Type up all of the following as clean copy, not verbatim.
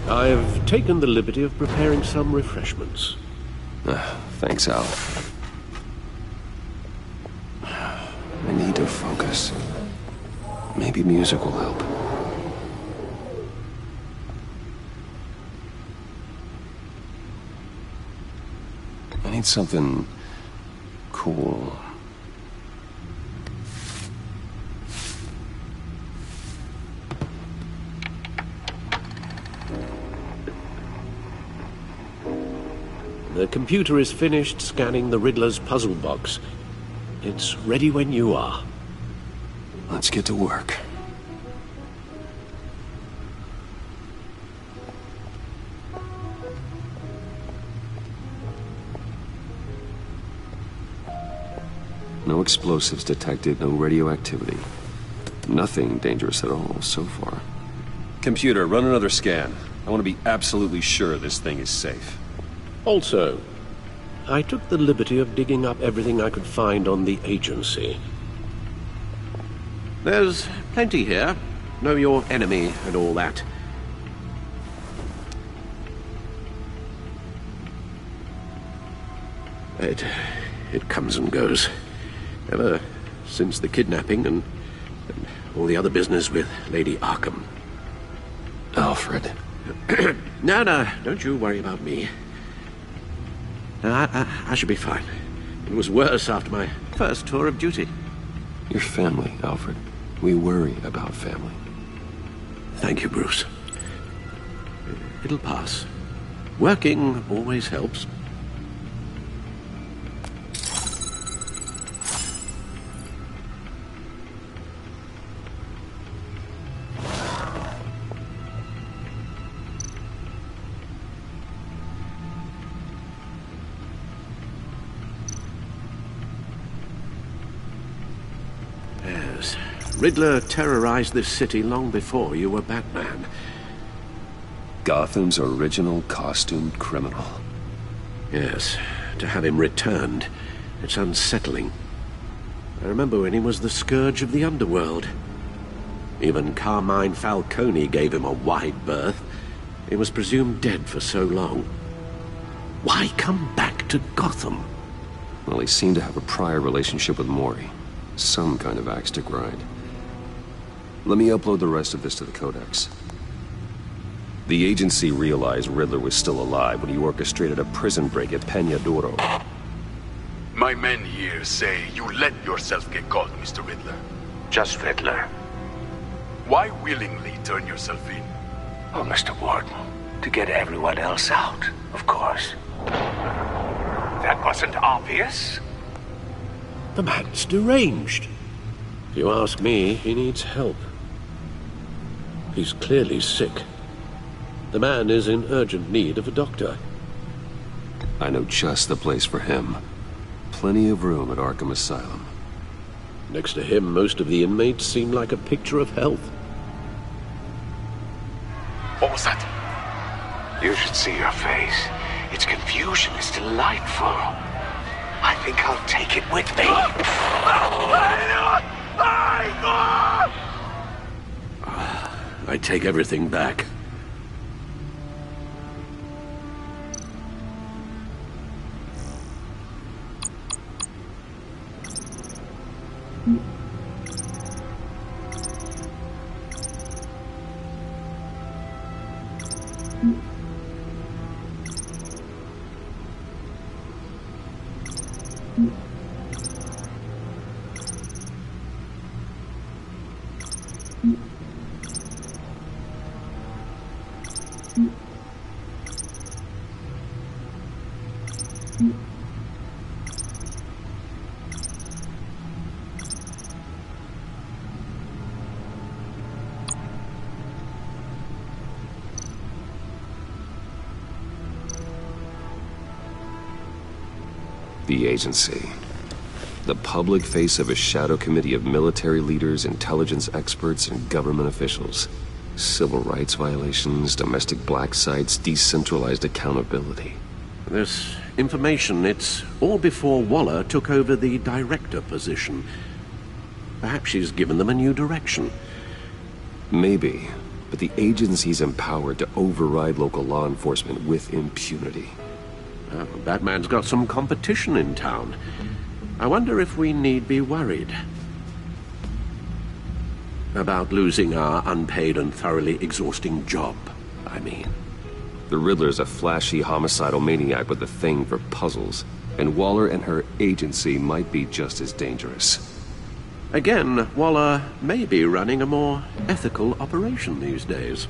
I've taken the liberty of preparing some refreshments. Thanks, Al. I need to focus. Maybe music will help. I need something cool. The computer is finished scanning the Riddler's puzzle box. It's ready when you are. Let's get to work. No explosives detected, no radioactivity. Nothing dangerous at all so far. Computer, run another scan. I want to be absolutely sure this thing is safe. Also, I took the liberty of digging up everything I could find on the agency. There's plenty here. Know your enemy and all that. It comes and goes. Ever since the kidnapping and all the other business with Lady Arkham. Alfred. No, don't you worry about me. No, I should be fine. It was worse after my first tour of duty. Your family, Alfred. We worry about family. Thank you, Bruce. It'll pass. Working always helps. Riddler terrorized this city long before you were Batman. Gotham's original costumed criminal. Yes, to have him returned, it's unsettling. I remember when he was the scourge of the underworld. Even Carmine Falcone gave him a wide berth. He was presumed dead for so long. Why come back to Gotham? Well, he seemed to have a prior relationship with Mori. Some kind of axe to grind. Let me upload the rest of this to the Codex. The agency realized Riddler was still alive when he orchestrated a prison break at Peña Duro. My men here say you let yourself get caught, Mr. Riddler. Just Riddler. Why willingly turn yourself in? Oh, Mr. Warden, to get everyone else out, of course. That wasn't obvious. The man's deranged. If you ask me, he needs help. He's clearly sick. The man is in urgent need of a doctor. I know just the place for him. Plenty of room at Arkham Asylum. Next to him, most of the inmates seem like a picture of health. What was that? You should see your face. Its confusion is delightful. I think I'll take it with me. I take everything back. The agency. The public face of a shadow committee of military leaders, intelligence experts, and government officials. Civil rights violations, domestic black sites, decentralized accountability. This information, it's all before Waller took over the director position. Perhaps she's given them a new direction. Maybe. but the agency's empowered to override local law enforcement with impunity. Well, Batman's got some competition in town. I wonder if we need be worried about losing our unpaid and thoroughly exhausting job, I mean. The Riddler's a flashy homicidal maniac with a thing for puzzles, and Waller and her agency might be just as dangerous. Again, Waller may be running a more ethical operation these days.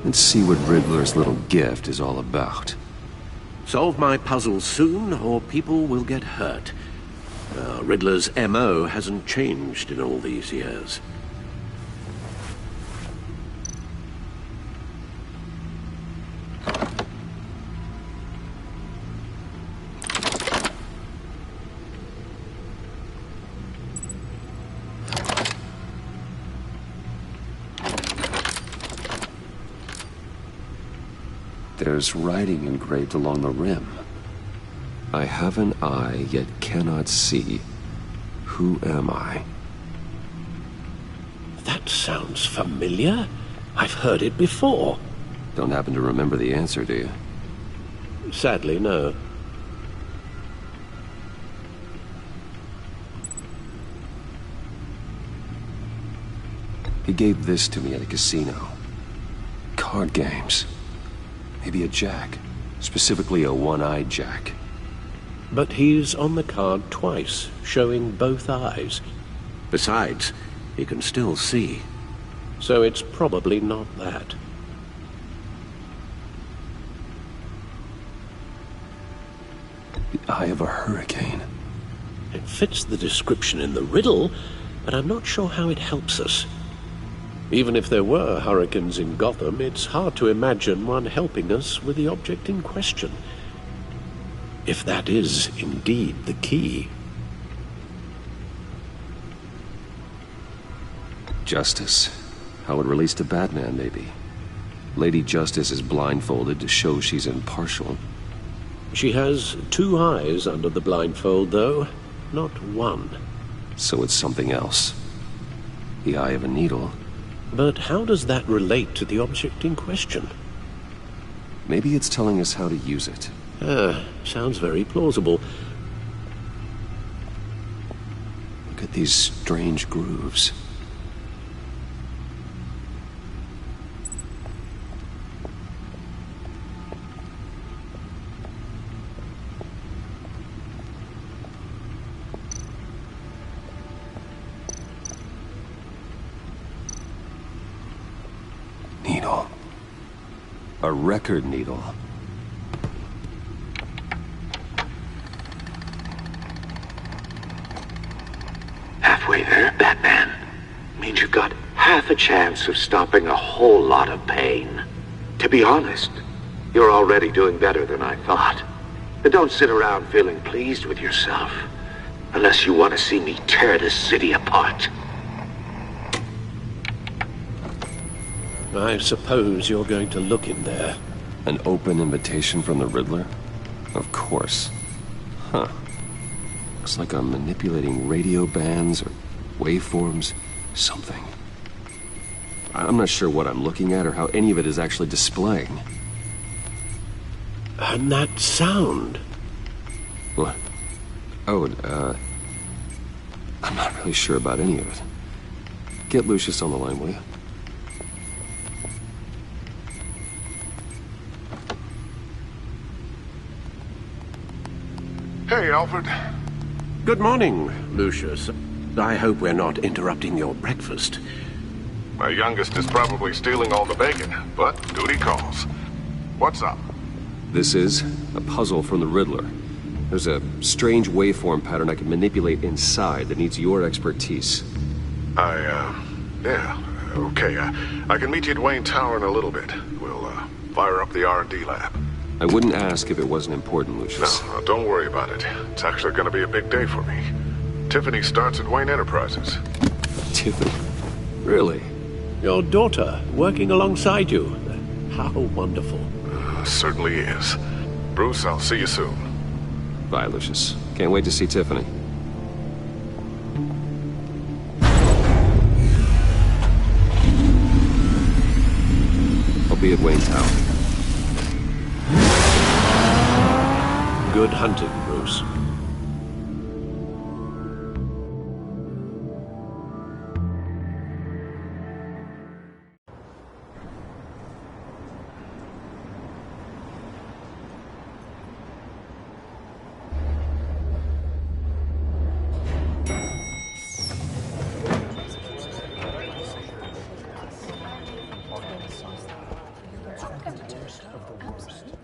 Let's see what Riddler's little gift is all about. Solve my puzzle soon, or people will get hurt. Riddler's MO hasn't changed in all these years. There's writing engraved along the rim. I have an eye, yet cannot see. Who am I? That sounds familiar. I've heard it before. Don't happen to remember the answer, do you? Sadly, no. He gave this to me at a casino. Card games. Maybe a jack. Specifically a one-eyed jack. But he's on the card twice, showing both eyes. Besides, he can still see. So it's probably not that. The eye of a hurricane. It fits the description in the riddle, but I'm not sure how it helps us. Even if there were hurricanes in Gotham, it's hard to imagine one helping us with the object in question. If that is indeed the key. Justice. How it relates to Batman, maybe. Lady Justice is blindfolded to show she's impartial. She has two eyes under the blindfold, though, not one. So it's something else. The eye of a needle. But how does that relate to the object in question? Maybe it's telling us how to use it. Sounds very plausible. Look at these strange grooves. Needle. A record needle. Halfway there, Batman. Means you've got half a chance of stopping a whole lot of pain. To be honest, you're already doing better than I thought. But don't sit around feeling pleased with yourself. Unless you want to see me tear this city apart. I suppose you're going to look in there. An open invitation from the Riddler? Of course. Huh. Looks like I'm manipulating radio bands or waveforms, something. I'm not sure what I'm looking at or how any of it is actually displaying. And that sound. What? Oh, I'm not really sure about any of it. Get Lucius on the line, will you? Hey, Alfred. Good morning, Lucius. I hope we're not interrupting your breakfast. My youngest is probably stealing all the bacon, but duty calls. What's up? This is a puzzle from the Riddler. There's a strange waveform pattern I can manipulate inside that needs your expertise. Yeah, okay. I can meet you at Wayne Tower in a little bit. We'll, fire up the R&D lab. I wouldn't ask if it wasn't important, Lucius. No, don't worry about it. It's actually gonna be a big day for me. Tiffany starts at Wayne Enterprises. Tiffany? Really? Your daughter, working alongside you. How wonderful. Certainly is. Bruce, I'll see you soon. Bye, Lucius. Can't wait to see Tiffany. I'll be at Wayne Tower. Good hunting, Bruce.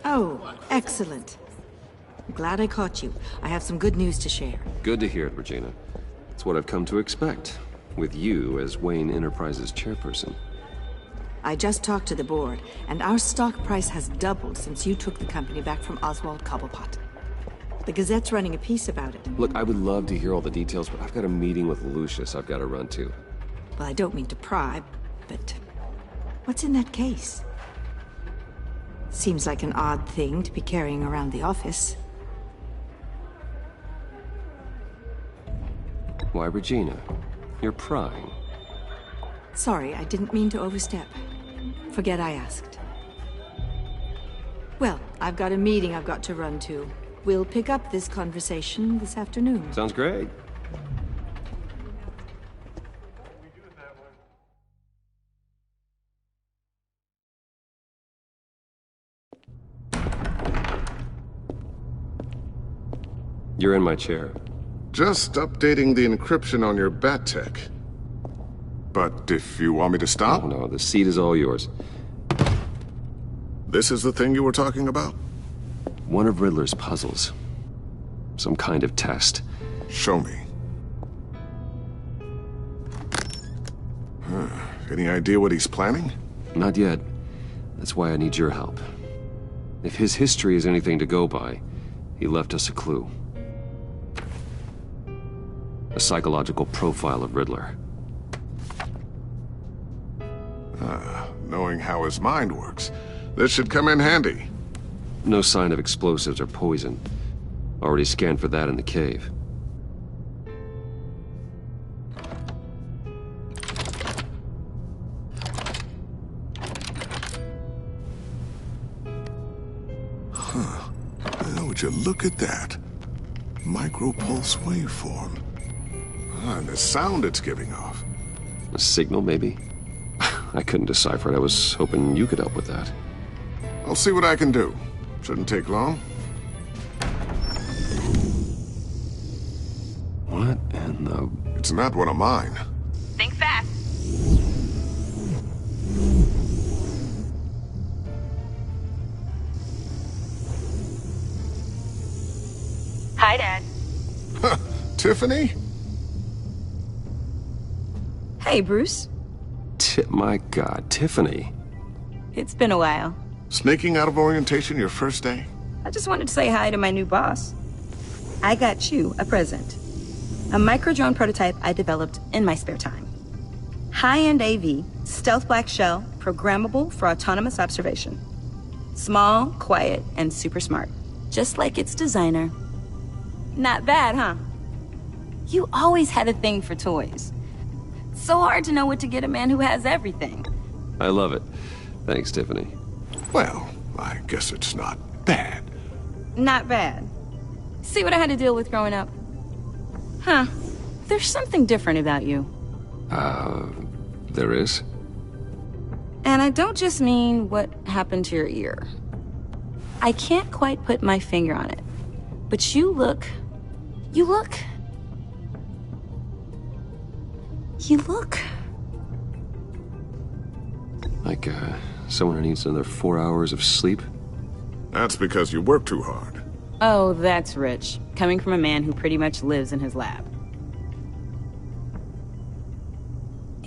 Oh, excellent. I'm glad I caught you. I have some good news to share. Good to hear it, Regina. It's what I've come to expect, with you as Wayne Enterprises chairperson. I just talked to the board, and our stock price has doubled since you took the company back from Oswald Cobblepot. The Gazette's running a piece about it. Look, I would love to hear all the details, but I've got a meeting with Lucius I've got to run to. Well, I don't mean to pry, but what's in that case? Seems like an odd thing to be carrying around the office. Why, Regina? You're prying. Sorry, I didn't mean to overstep. Forget I asked. Well, I've got a meeting I've got to run to. We'll pick up this conversation this afternoon. Sounds great. You're in my chair. Just updating the encryption on your bat tech. But if you want me to stop? Oh, no, the seat is all yours. This is the thing you were talking about? One of Riddler's puzzles. Some kind of test. Show me. Any idea what he's planning? Not yet. That's why I need your help. If his history is anything to go by, he left us a clue. A psychological profile of Riddler. Knowing how his mind works, this should come in handy. No sign of explosives or poison. Already scanned for that in the cave. Now, would you look at that? Micropulse waveform. And the sound it's giving off. A signal, maybe? I couldn't decipher it. I was hoping you could help with that. I'll see what I can do. Shouldn't take long. What in the... It's not one of mine. Think fast. Hi, Dad. Tiffany? Hey, Bruce. My God, Tiffany. It's been a while. Sneaking out of orientation your first day? I just wanted to say hi to my new boss. I got you a present. A micro-drone prototype I developed in my spare time. High-end AV, stealth black shell, programmable for autonomous observation. Small, quiet, and super smart. Just like its designer. Not bad, huh? You always had a thing for toys. So hard to know what to get a man who has everything. I love it. Thanks, Tiffany. Well, I guess it's not bad. Not bad. See what I had to deal with growing up? Huh. There's something different about you. There is? And I don't just mean what happened to your ear. I can't quite put my finger on it. But you look... Like, someone who needs another 4 hours of sleep? That's because you work too hard. Oh, that's rich. Coming from a man who pretty much lives in his lab.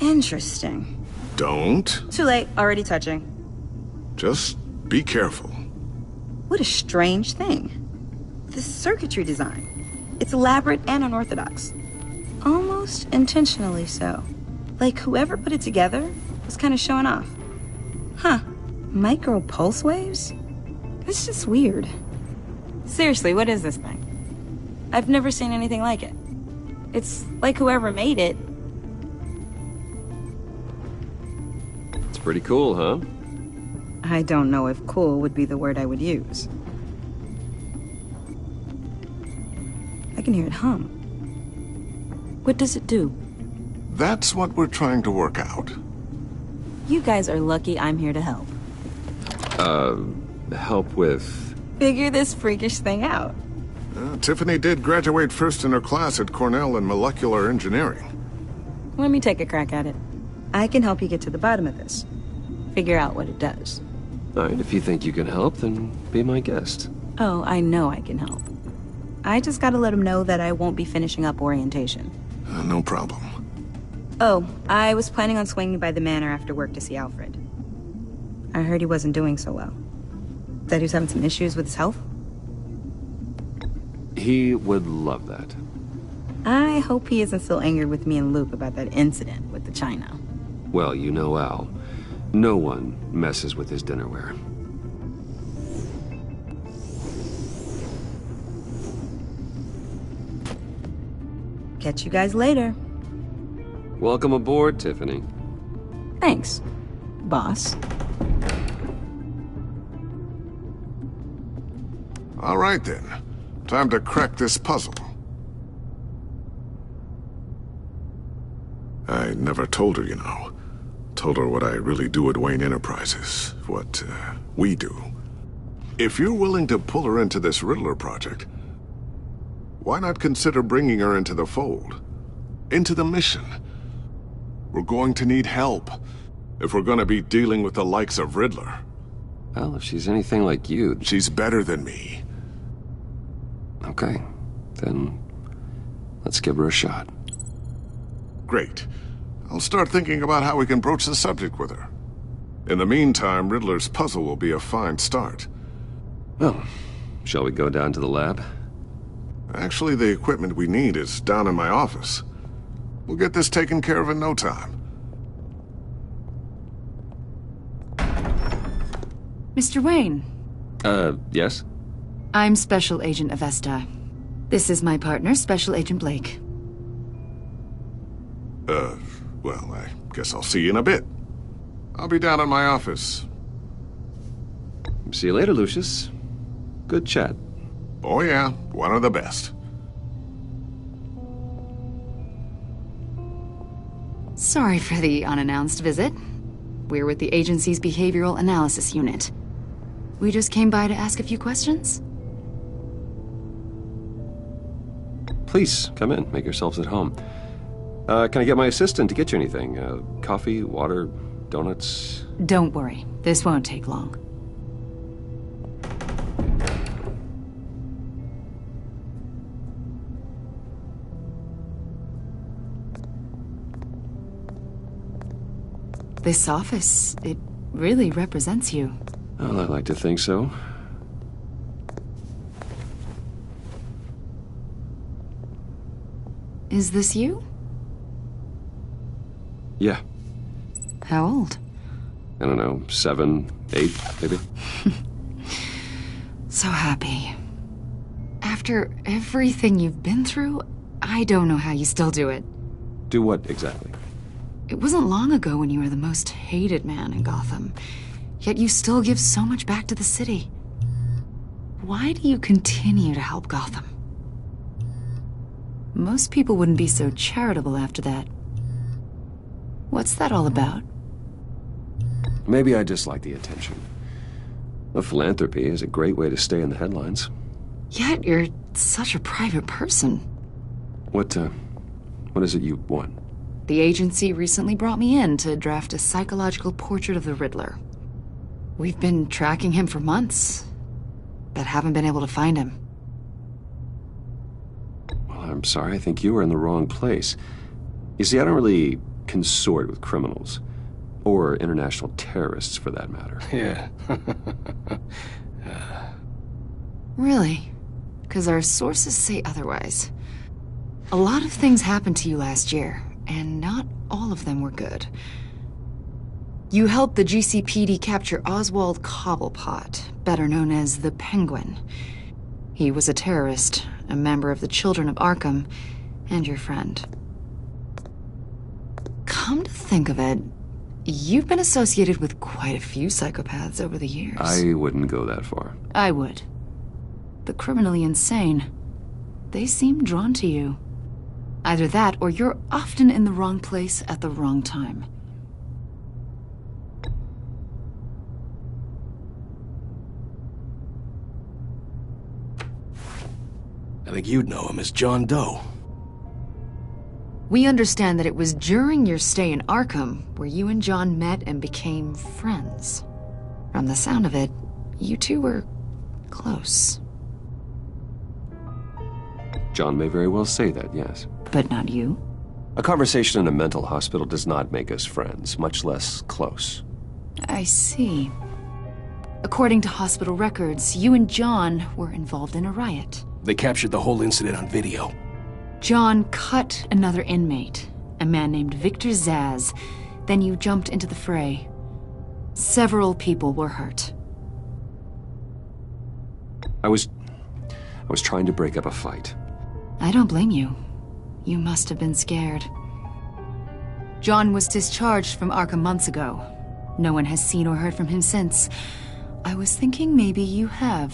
Interesting. Don't. Too late, already touching. Just be careful. What a strange thing. This circuitry design. It's elaborate and unorthodox. Almost intentionally so. Like whoever put it together was kind of showing off. Huh. Micro pulse waves? That's just weird. Seriously, what is this thing? I've never seen anything like it. It's like whoever made it. It's pretty cool, huh? I don't know if cool would be the word I would use. I can hear it hum. What does it do? That's what we're trying to work out. You guys are lucky I'm here to help. Help with... Figure this freakish thing out. Tiffany did graduate first in her class at Cornell in molecular engineering. Let me take a crack at it. I can help you get to the bottom of this. Figure out what it does. All right, if you think you can help, then be my guest. Oh, I know I can help. I just gotta let him know that I won't be finishing up orientation. No problem. Oh, I was planning on swinging by the manor after work to see Alfred. I heard he wasn't doing so well. That he was having some issues with his health? He would love that. I hope he isn't still angry with me and Luke about that incident with the china. Well, you know Al. No one messes with his dinnerware. Catch you guys later. Welcome aboard, Tiffany. Thanks, boss. All right then. Time to crack this puzzle. I never told her, you know. Told her what I really do at Wayne Enterprises. What, we do. If you're willing to pull her into this Riddler project, why not consider bringing her into the fold? Into the mission? We're going to need help if we're going to be dealing with the likes of Riddler. Well, if she's anything like you... She's better than me. Okay, then let's give her a shot. Great. I'll start thinking about how we can broach the subject with her. In the meantime, Riddler's puzzle will be a fine start. Well, shall we go down to the lab? Actually, the equipment we need is down in my office. We'll get this taken care of in no time. Mr. Wayne. Yes? I'm Special Agent Avesta. This is my partner, Special Agent Blake. Well, I guess I'll see you in a bit. I'll be down in my office. See you later, Lucius. Good chat. Oh yeah, one of the best. Sorry for the unannounced visit. We're with the agency's Behavioral Analysis Unit. We just came by to ask a few questions. Please, come in. Make yourselves at home. Can I get my assistant to get you anything? Coffee, water, donuts? Don't worry. This won't take long. This office, it really represents you. Well, I like to think so. Is this you? Yeah. How old? I don't know, 7, 8, maybe? So happy. After everything you've been through, I don't know how you still do it. Do what, exactly? It wasn't long ago when you were the most hated man in Gotham. Yet you still give so much back to the city. Why do you continue to help Gotham? Most people wouldn't be so charitable after that. What's that all about? Maybe I just like the attention. A philanthropy is a great way to stay in the headlines. Yet you're such a private person. What is it you want? The agency recently brought me in to draft a psychological portrait of the Riddler. We've been tracking him for months, but haven't been able to find him. Well, I'm sorry. I think you were in the wrong place. You see, I don't really consort with criminals. Or international terrorists, for that matter. Yeah. Really? Because our sources say otherwise. A lot of things happened to you last year, and not all of them were good. You helped the GCPD capture Oswald Cobblepot, better known as the Penguin. He was a terrorist, a member of the Children of Arkham, and your friend. Come to think of it, you've been associated with quite a few psychopaths over the years. I wouldn't go that far. I would. The criminally insane. They seem drawn to you. Either that, or you're often in the wrong place at the wrong time. I think you'd know him as John Doe. We understand that it was during your stay in Arkham where you and John met and became friends. From the sound of it, you two were close. John may very well say that, yes. But not you? A conversation in a mental hospital does not make us friends, much less close. I see. According to hospital records, you and John were involved in a riot. They captured the whole incident on video. John cut another inmate, a man named Victor Zaz. Then you jumped into the fray. Several people were hurt. I was trying to break up a fight. I don't blame you. You must have been scared. John was discharged from Arkham months ago. No one has seen or heard from him since. I was thinking maybe you have.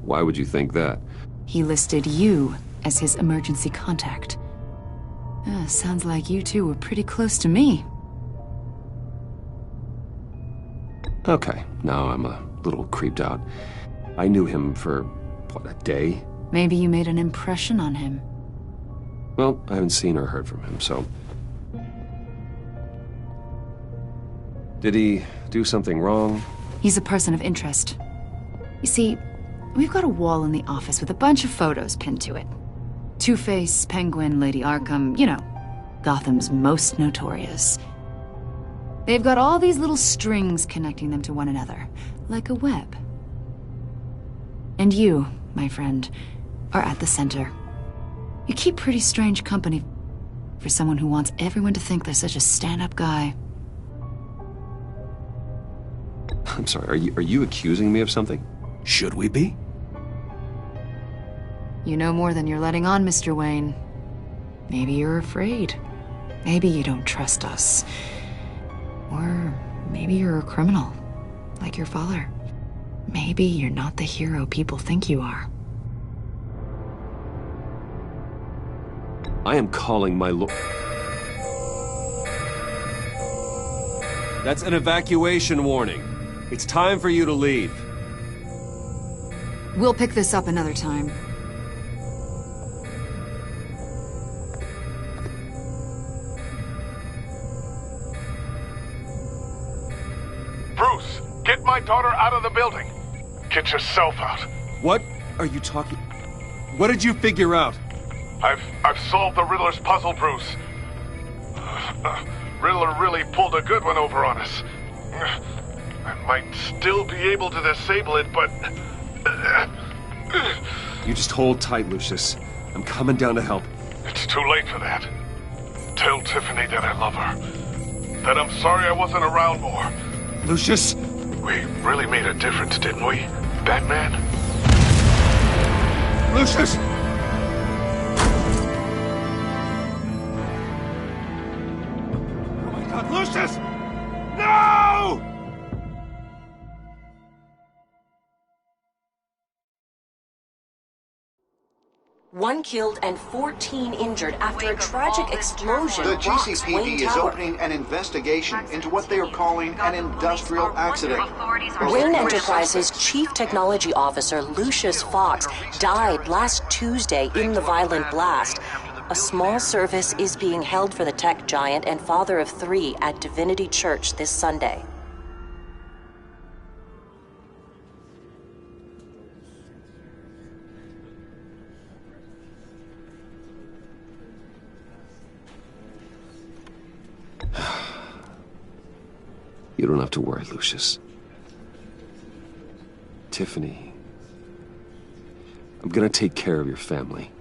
Why would you think that? He listed you as his emergency contact. Sounds like you two were pretty close to me. Okay, now I'm a little creeped out. I knew him for, what, a day? Maybe you made an impression on him. Well, I haven't seen or heard from him, so... Did he do something wrong? He's a person of interest. You see, we've got a wall in the office with a bunch of photos pinned to it. Two-Face, Penguin, Lady Arkham, you know, Gotham's most notorious. They've got all these little strings connecting them to one another, like a web. And you, my friend, are at the center. You keep pretty strange company for someone who wants everyone to think they're such a stand-up guy. I'm sorry, are you accusing me of something? Should we be? You know more than you're letting on, Mr. Wayne. Maybe you're afraid. Maybe you don't trust us. Or maybe you're a criminal, like your father. Maybe you're not the hero people think you are. I am calling my That's an evacuation warning. It's time for you to leave. We'll pick this up another time. Bruce, get my daughter out of the building. Get yourself out. What are you talking... What did you figure out? I've solved the Riddler's puzzle, Bruce. Riddler really pulled a good one over on us. I might still be able to disable it, but... You just hold tight, Lucius. I'm coming down to help. It's too late for that. Tell Tiffany that I love her. That I'm sorry I wasn't around more. Lucius! We really made a difference, didn't we, Batman? Lucius! Oh my God, Lucius! No! One killed and 14 injured after a tragic explosion. The rocks GCPD Wayne is Tower. opening an investigation into what they are calling an industrial accident. Wayne Enterprises' chief technology officer, Lucius Fox, died last Tuesday in the violent blast. A small service is being held for the tech giant and father of 3 at Divinity Church this Sunday. You don't have to worry, Lucius. Tiffany, I'm gonna take care of your family.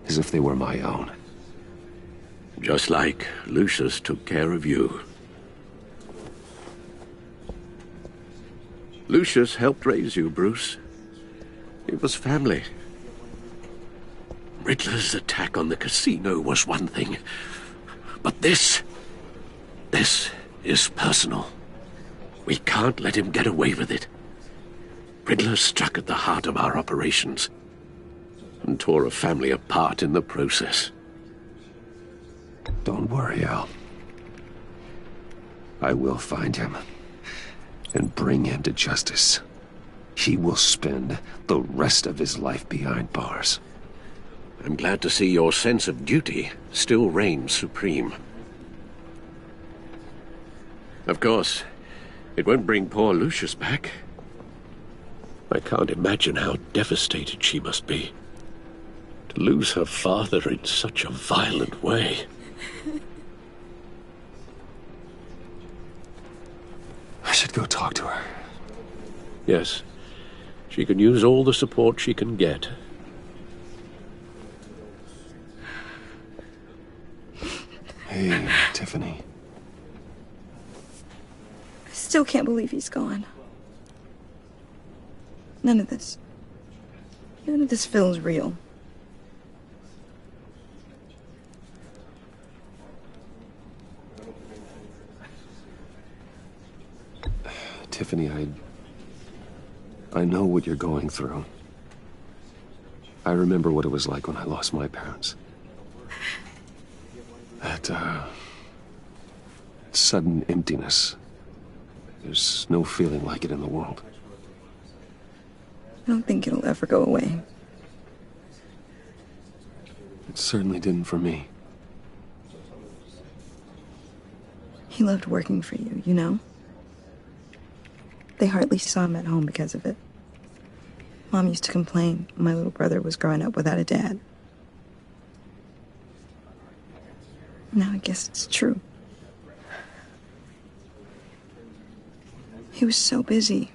As if they were my own. Just like Lucius took care of you. Lucius helped raise you, Bruce. It was family. Riddler's attack on the casino was one thing. But this is personal. We can't let him get away with it. Riddler struck at the heart of our operations and tore a family apart in the process. Don't worry, Al. I will find him and bring him to justice. He will spend the rest of his life behind bars. I'm glad to see your sense of duty still reigns supreme. Of course, it won't bring poor Lucius back. I can't imagine how devastated she must be. To lose her father in such a violent way. I should go talk to her. Yes, she can use all the support she can get. Hey, Tiffany. I still can't believe he's gone. None of this feels real. Tiffany, I know what you're going through. I remember what it was like when I lost my parents. That, sudden emptiness. There's no feeling like it in the world. I don't think it'll ever go away. It certainly didn't for me. He loved working for you, you know? They hardly saw him at home because of it. Mom used to complain my little brother was growing up without a dad. Now I guess it's true. He was so busy.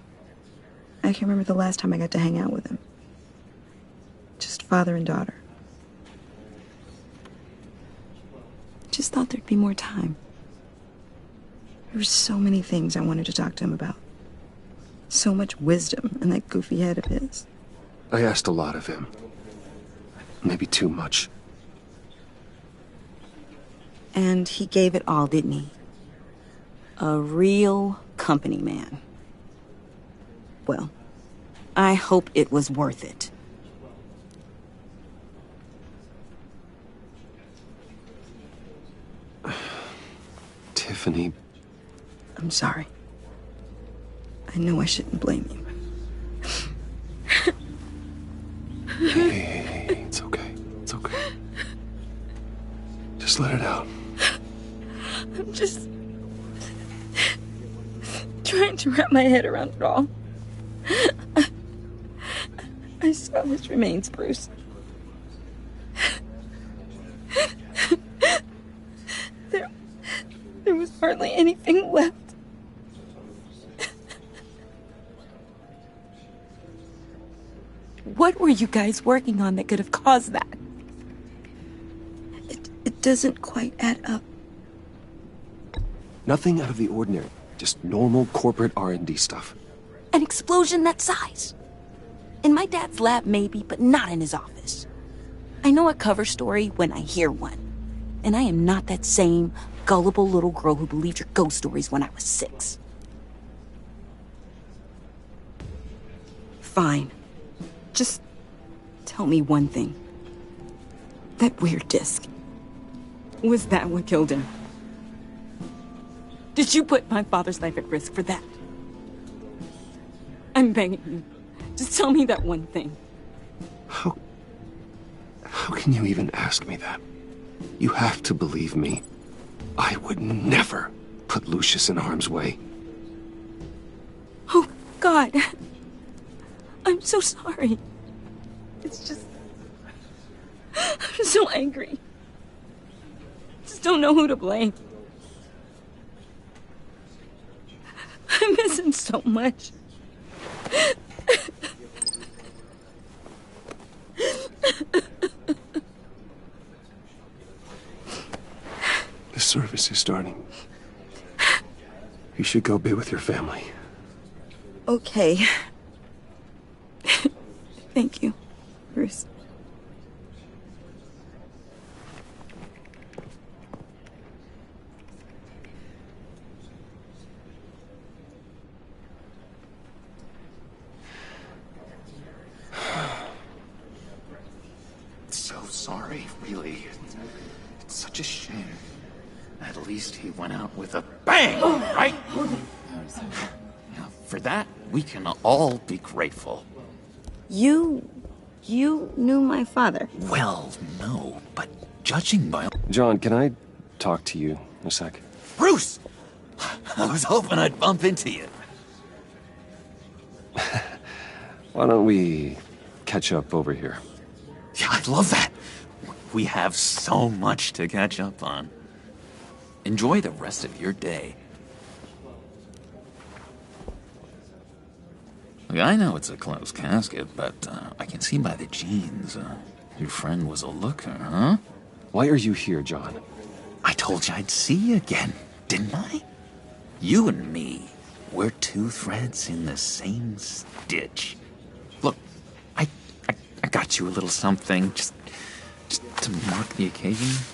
I can't remember the last time I got to hang out with him. Just father and daughter. Just thought there'd be more time. There were so many things I wanted to talk to him about. So much wisdom in that goofy head of his. I asked a lot of him. Maybe too much. And he gave it all, didn't he? A real company man. Well, I hope it was worth it. Tiffany. I'm sorry. I know I shouldn't blame you. Hey, it's okay. It's okay. Just let it out. I'm just trying to wrap my head around it all. I saw his remains, Bruce. There was hardly anything left. What were you guys working on that could have caused that? It doesn't quite add up. Nothing out of the ordinary. Just normal corporate R&D stuff. An explosion that size. In my dad's lab, maybe, but not in his office. I know a cover story when I hear one. And I am not that same gullible little girl who believed your ghost stories when I was 6. Fine. Just tell me one thing. That weird disc. Was that what killed him? Did you put my father's life at risk for that? I'm begging you. Just tell me that one thing. How can you even ask me that? You have to believe me. I would never put Lucius in harm's way. Oh, God. I'm so sorry. It's just... I'm so angry. Just don't know who to blame. I miss him so much. The service is starting. You should go be with your family. Okay. Thank you, Bruce. So sorry, really. It's such a shame. At least he went out with a bang, right? Yeah, for that, we can all be grateful. You knew my father. Well, no, but judging by... John, can I talk to you a sec? Bruce! I was hoping I'd bump into you. Why don't we catch up over here? Yeah, I'd love that. We have so much to catch up on. Enjoy the rest of your day. Look, I know it's a closed casket, but I can see by the jeans, your friend was a looker, huh? Why are you here, John? I told you I'd see you again, didn't I? You and me, we're two threads in the same stitch. Look, I got you a little something, just to mark the occasion.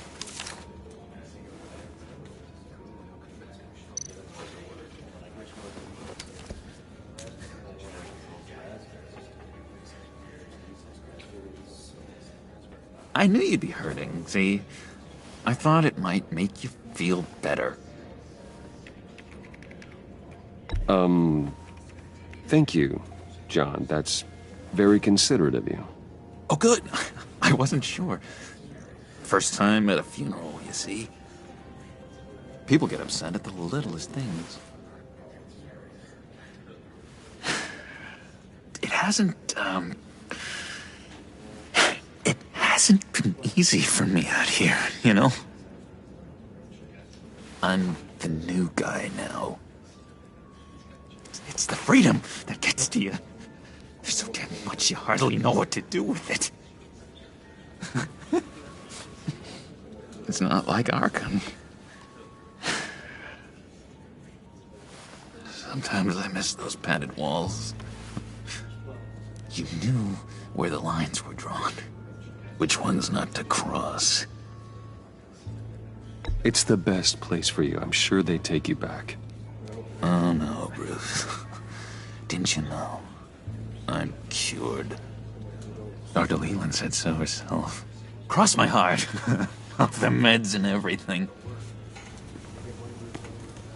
I knew you'd be hurting, see? I thought it might make you feel better. Thank you, John. That's very considerate of you. Oh, good. I wasn't sure. First time at a funeral, you see? People get upset at the littlest things. It hasn't been easy for me out here, you know? I'm the new guy now. It's the freedom that gets to you. There's so damn much you hardly know what to do with it. It's not like Arkham. Sometimes I miss those padded walls. You knew where the lines were drawn. Which ones not to cross. It's the best place for you. I'm sure they take you back. Oh no, Bruce. Didn't you know? I'm cured. Dr. Leland said so herself. Cross my heart. Off the meds and everything.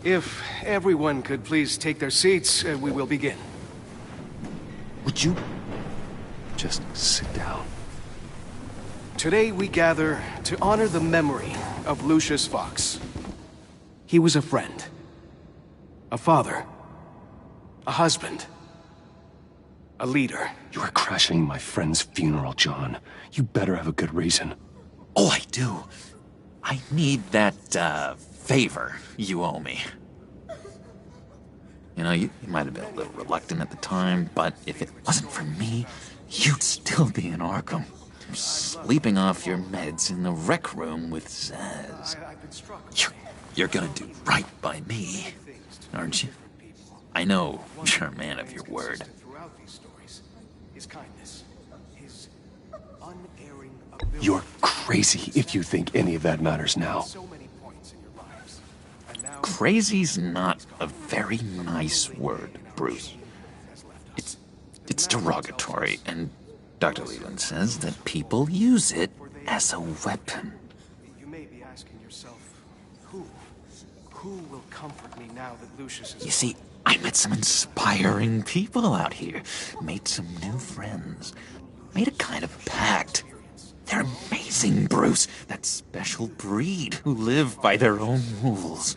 If everyone could please take their seats, we will begin. Would you just sit down? Today we gather to honor the memory of Lucius Fox. He was a friend, a father, a husband, a leader. You are crashing my friend's funeral, John. You better have a good reason. Oh, I do. I need that, favor you owe me. You know, you might have been a little reluctant at the time, but if it wasn't for me, you'd still be in Arkham. Sleeping off your meds in the rec room with Zaz. You're gonna do right by me, aren't you? I know you're a man of your word. You're crazy if you think any of that matters now. Crazy's not a very nice word, Bruce. It's derogatory, and Dr. Leland says that people use it as a weapon. You may be asking yourself, who will comfort me now that Lucius is... You see, I met some inspiring people out here. Made some new friends. Made a kind of pact. They're amazing, Bruce. That special breed who live by their own rules.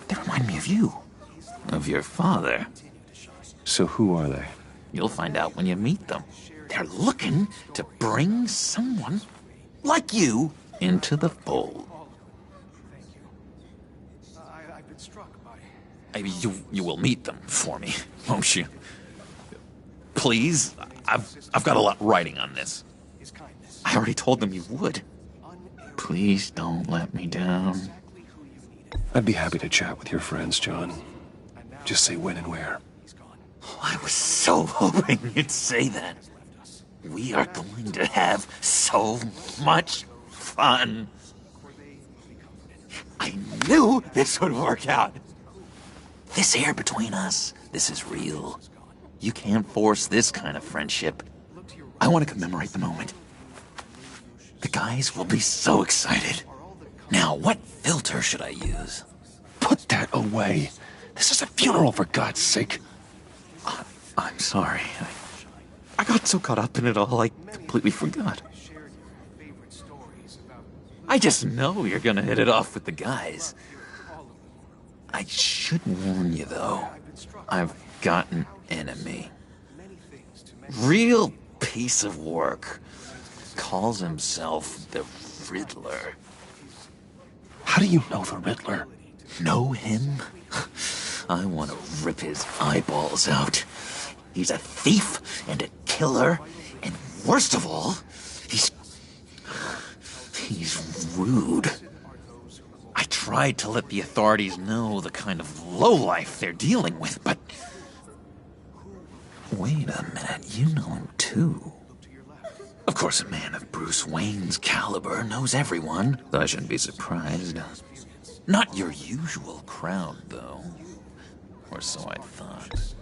They remind me of you. Of your father. So who are they? You'll find out when you meet them. They're looking to bring someone like you into the fold. I've been struck by You will meet them for me, won't you? Please? I've got a lot riding on this. I already told them you would. Please don't let me down. I'd be happy to chat with your friends, John. Just say when and where. I was so hoping you'd say that. We are going to have so much fun. I knew this would work out. This air between us, this is real. You can't force this kind of friendship. I want to commemorate the moment. The guys will be so excited. Now, what filter should I use? Put that away. This is a funeral, for God's sake. I'm sorry. I got so caught up in it all, I completely forgot. I just know you're gonna hit it off with the guys. I should warn you, though. I've got an enemy. Real piece of work. Calls himself the Riddler. How do you know the Riddler? Know him? I want to rip his eyeballs out. He's a thief and a killer, and worst of all, he's rude. I tried to let the authorities know the kind of lowlife they're dealing with, but... Wait a minute, you know him too. Of course, a man of Bruce Wayne's caliber knows everyone, though I shouldn't be surprised. Not your usual crowd, though. Or so I thought.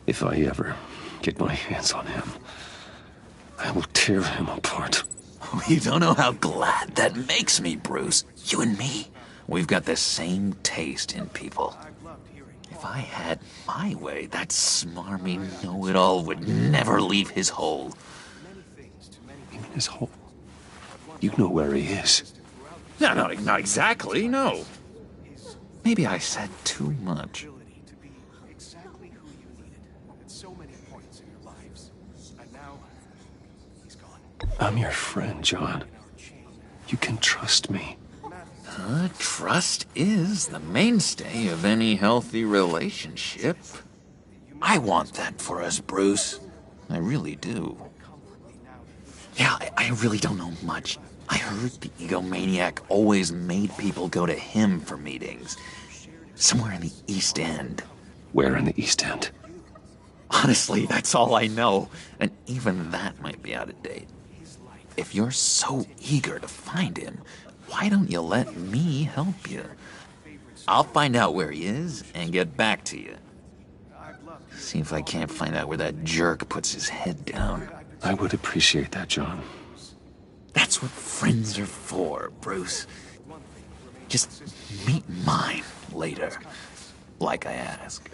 If I ever get my hands on him, I will tear him apart. You don't know how glad that makes me, Bruce. You and me, we've got the same taste in people. If I had my way, that smarmy know-it-all would never leave his hole. You mean his hole? You know where he is. No, not exactly, no. Maybe I said too much. I'm your friend, John. You can trust me. Trust is the mainstay of any healthy relationship. I want that for us, Bruce. I really do. Yeah, I really don't know much. I heard the egomaniac always made people go to him for meetings. Somewhere in the East End. Where in the East End? Honestly, that's all I know. And even that might be out of date. If you're so eager to find him, why don't you let me help you? I'll find out where he is and get back to you. See if I can't find out where that jerk puts his head down. I would appreciate that, John. That's what friends are for, Bruce. Just meet mine later, like I asked.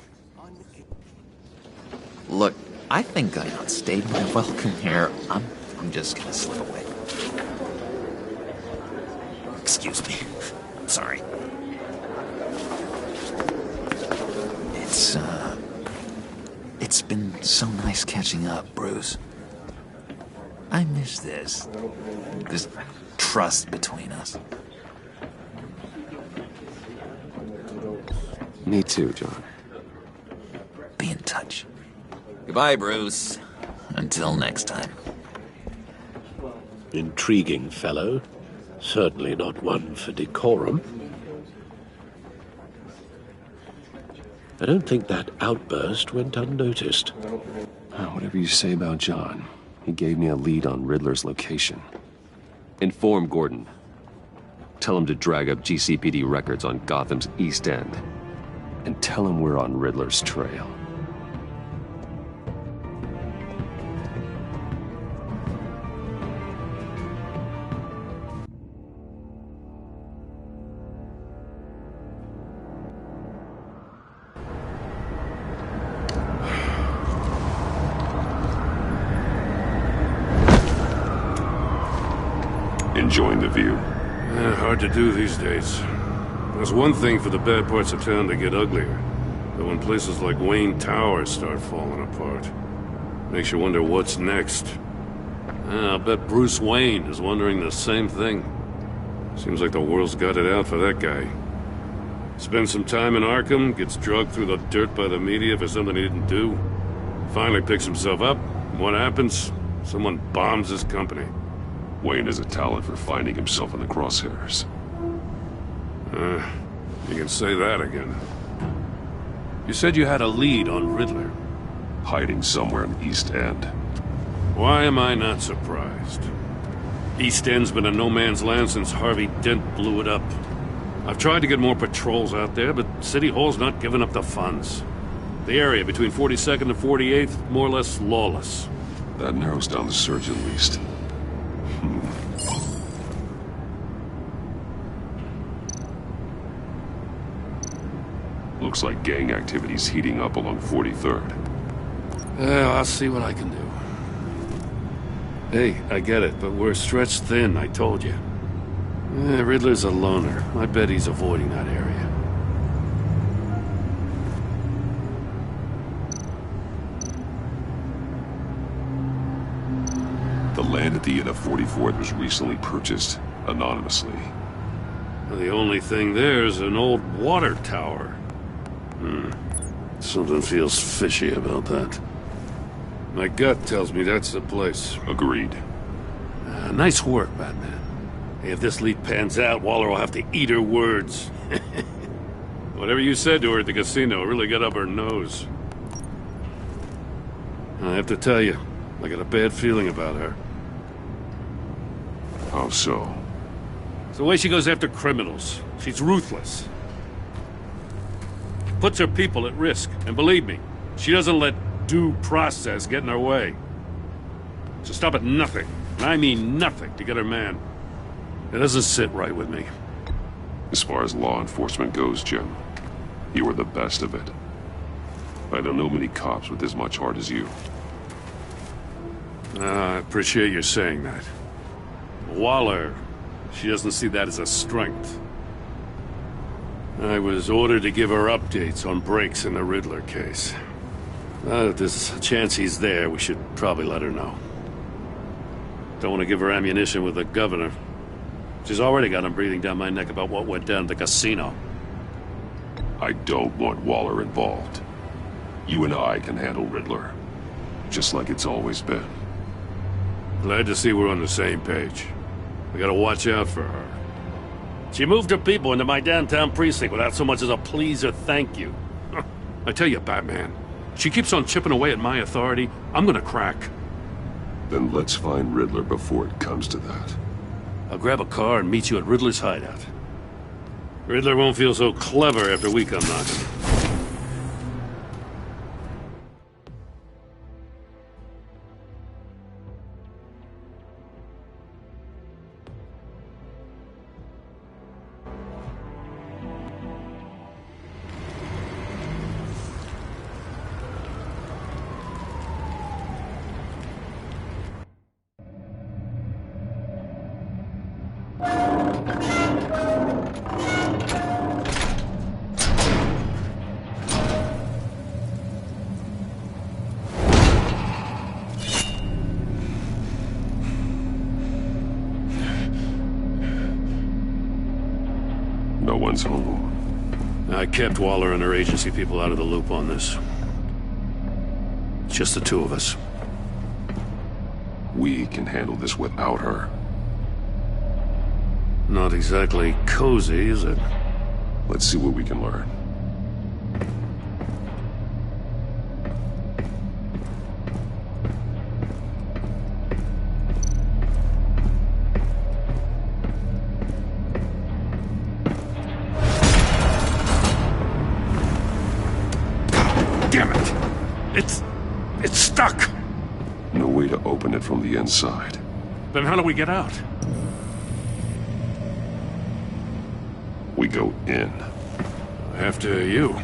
Look, I think I outstayed my welcome here. I'm just gonna slip away. Excuse me. I'm sorry. It's been so nice catching up, Bruce. I miss this trust between us. Me too, John. Be in touch. Goodbye, Bruce. Until next time. Intriguing fellow. Certainly not one for decorum. I don't think that outburst went unnoticed. Whatever you say about John, he gave me a lead on Riddler's location. Inform Gordon. Tell him to drag up GCPD records on Gotham's East End. And tell him we're on Riddler's trail. Enjoying the view? Hard to do these days. There's one thing for the bad parts of town to get uglier. But when places like Wayne Tower start falling apart, makes you wonder what's next. I'll bet Bruce Wayne is wondering the same thing. Seems like the world's got it out for that guy. Spends some time in Arkham, gets drugged through the dirt by the media for something he didn't do. Finally picks himself up. What happens? Someone bombs his company. Wayne has a talent for finding himself in the crosshairs. You can say that again. You said you had a lead on Riddler. Hiding somewhere in the East End. Why am I not surprised? East End's been a no-man's land since Harvey Dent blew it up. I've tried to get more patrols out there, but City Hall's not giving up the funds. The area between 42nd and 48th, more or less lawless. That narrows down the search at least. Looks like gang activity's heating up along 43rd. I'll see what I can do. Hey, I get it, but we're stretched thin, I told you. Riddler's a loner. I bet he's avoiding that area. The land at the end of 44th was recently purchased, anonymously. The only thing there is an old water tower. Something feels fishy about that. My gut tells me that's the place. Agreed. Nice work, Batman. Hey, if this lead pans out, Waller will have to eat her words. Whatever you said to her at the casino really got up her nose. I have to tell you, I got a bad feeling about her. How so? It's the way she goes after criminals. She's ruthless. Puts her people at risk. And believe me, she doesn't let due process get in her way. She'll stop at nothing, and I mean nothing, to get her man. It doesn't sit right with me. As far as law enforcement goes, Jim, you are the best of it. I don't know many cops with as much heart as you. I appreciate you saying that. Waller, she doesn't see that as a strength. I was ordered to give her updates on breaks in the Riddler case. If there's a chance he's there, we should probably let her know. Don't want to give her ammunition with the governor. She's already got him breathing down my neck about what went down at the casino. I don't want Waller involved. You and I can handle Riddler, just like it's always been. Glad to see we're on the same page. We gotta watch out for her. She moved her people into my downtown precinct without so much as a please or thank you. I tell you, Batman, she keeps on chipping away at my authority, I'm gonna crack. Then let's find Riddler before it comes to that. I'll grab a car and meet you at Riddler's hideout. Riddler won't feel so clever after we come knocking. No one's home. I kept Waller and her agency people out of the loop on this. Just the two of us. We can handle this without her. Not exactly cozy, is it? Let's see what we can learn. Damn it! It's stuck! No way to open it from the inside. Then how do we get out? We go in. After you.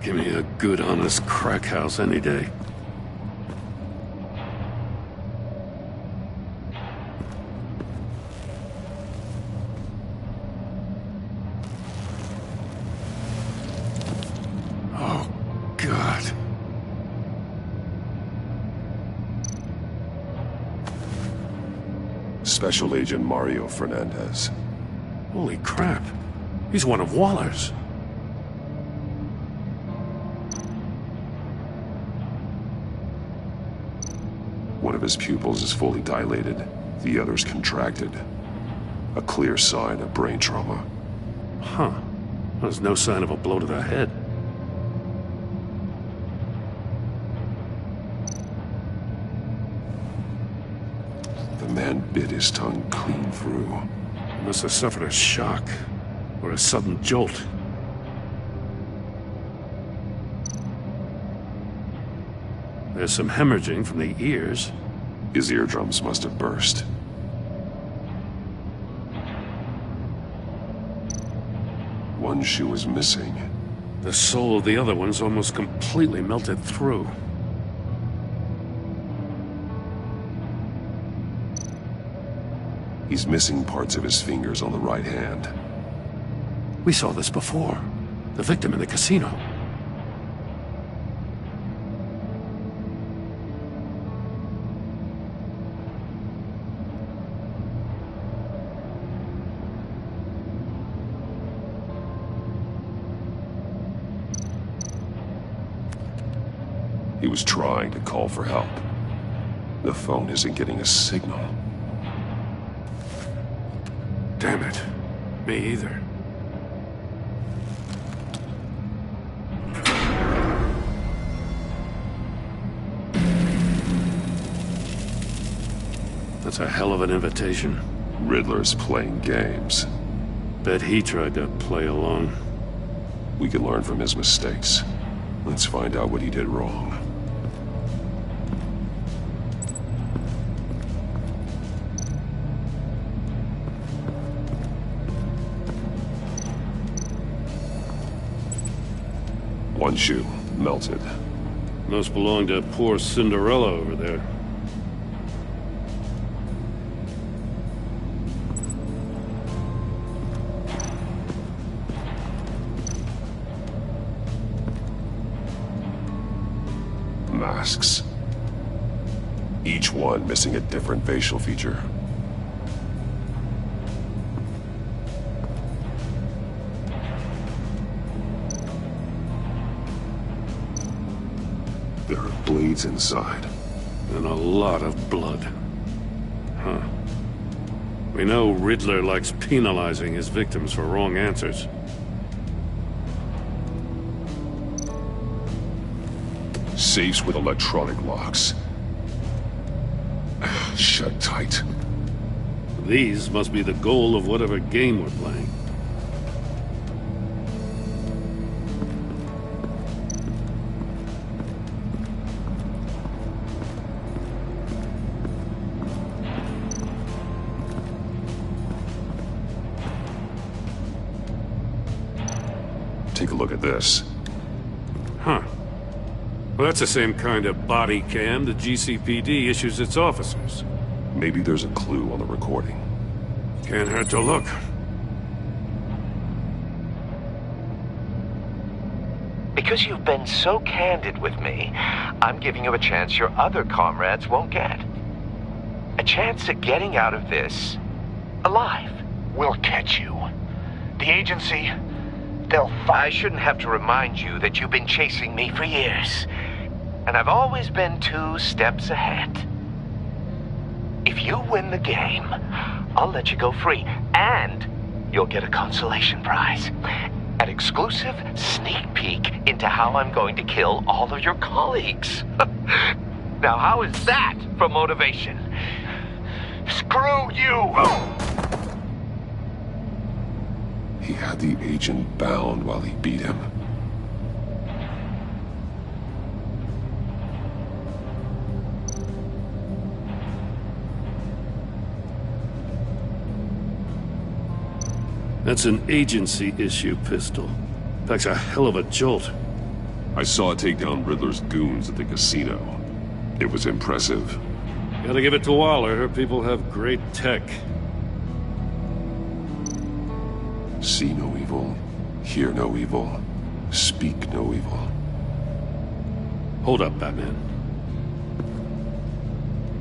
Give me a good, honest crack house any day. Special Agent Mario Fernandez. Holy crap. He's one of Waller's. One of his pupils is fully dilated. The other's contracted. A clear sign of brain trauma. Huh. There's no sign of a blow to the head. The man bit his tongue clean through. He must have suffered a shock, or a sudden jolt. There's some hemorrhaging from the ears. His eardrums must have burst. One shoe is missing. The sole of the other one's almost completely melted through. He's missing parts of his fingers on the right hand. We saw this before. The victim in the casino. He was trying to call for help. The phone isn't getting a signal. Damn it. Me either. That's a hell of an invitation. Riddler's playing games. Bet he tried to play along. We can learn from his mistakes. Let's find out what he did wrong. One shoe, melted. Must belong to poor Cinderella over there. Masks. Each one missing a different facial feature. There are bleeds inside. And a lot of blood. Huh. We know Riddler likes penalizing his victims for wrong answers. Safes with electronic locks. Shut tight. These must be the goal of whatever game we're playing. Take a look at this. Huh. Well, that's the same kind of body cam the GCPD issues its officers. Maybe there's a clue on the recording. Can't hurt to look. Because you've been so candid with me, I'm giving you a chance your other comrades won't get. A chance at getting out of this alive. We'll catch you. The agency, they'll I shouldn't have to remind you that you've been chasing me for years. And I've always been 2 steps ahead. If you win the game, I'll let you go free. And you'll get a consolation prize. An exclusive sneak peek into how I'm going to kill all of your colleagues. Now, how is that for motivation? Screw you! He had the agent bound while he beat him. That's an agency-issue pistol. Packs a hell of a jolt. I saw it take down Riddler's goons at the casino. It was impressive. Gotta give it to Waller. Her people have great tech. See no evil, hear no evil, speak no evil. Hold up, Batman.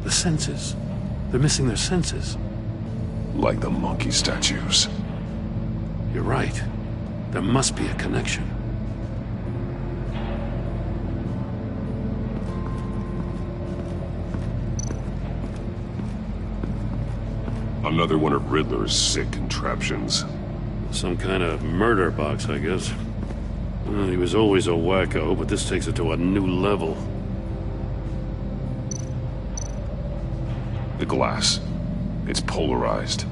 The senses. They're missing their senses. Like the monkey statues. You're right. There must be a connection. Another one of Riddler's sick contraptions. Some kind of murder box, I guess. Well, he was always a wacko, but this takes it to a new level. The glass. It's polarized.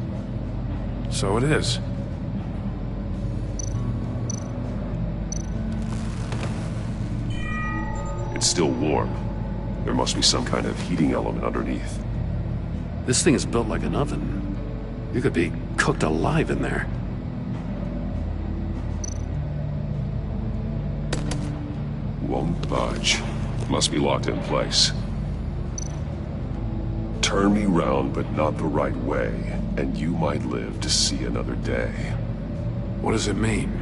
So it is. It's still warm. There must be some kind of heating element underneath. This thing is built like an oven. You could be cooked alive in there. Won't budge. Must be locked in place. Turn me round, but not the right way, and you might live to see another day. What does it mean?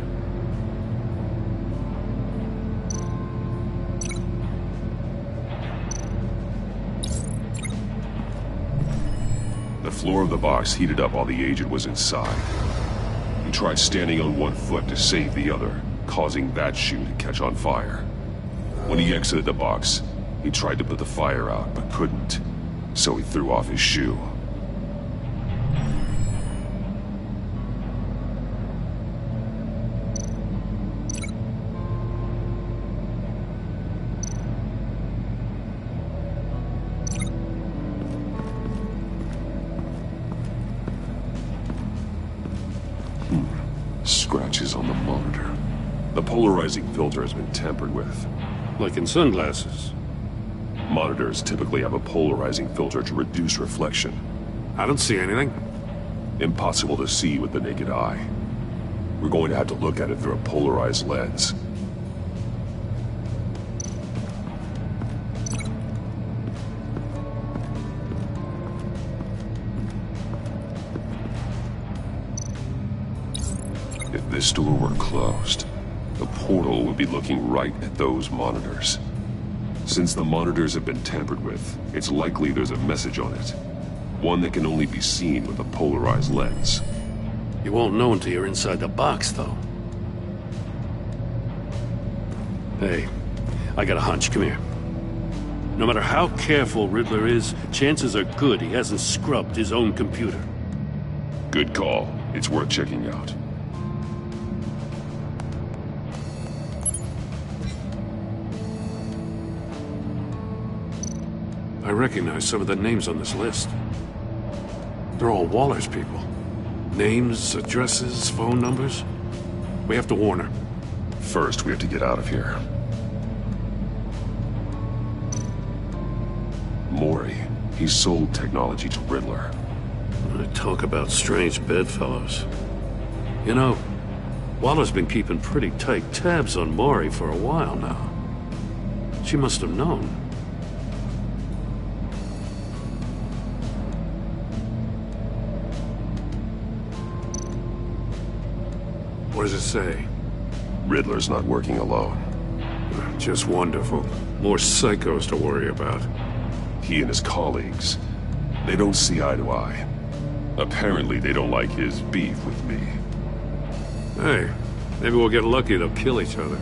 The floor of the box heated up while the agent was inside. He tried standing on one foot to save the other, causing that shoe to catch on fire. When he exited the box, he tried to put the fire out, but couldn't, so he threw off his shoe. Scratches on the monitor. The polarizing filter has been tampered with. Like in sunglasses. Monitors typically have a polarizing filter to reduce reflection. I don't see anything. Impossible to see with the naked eye. We're going to have to look at it through a polarized lens. If this door were closed, the portal would be looking right at those monitors. Since the monitors have been tampered with, it's likely there's a message on it. One that can only be seen with a polarized lens. You won't know until you're inside the box, though. Hey, I got a hunch. Come here. No matter how careful Riddler is, chances are good he hasn't scrubbed his own computer. Good call. It's worth checking out. I recognize some of the names on this list. They're all Waller's people. Names, addresses, phone numbers. We have to warn her. First, we have to get out of here. Mori. He sold technology to Riddler. I talk about strange bedfellows. You know, Waller's been keeping pretty tight tabs on Mori for a while now. She must have known. What does it say? Riddler's not working alone. Just wonderful. More psychos to worry about. He and his colleagues, they don't see eye to eye. Apparently they don't like his beef with me. Hey, maybe we'll get lucky to kill each other.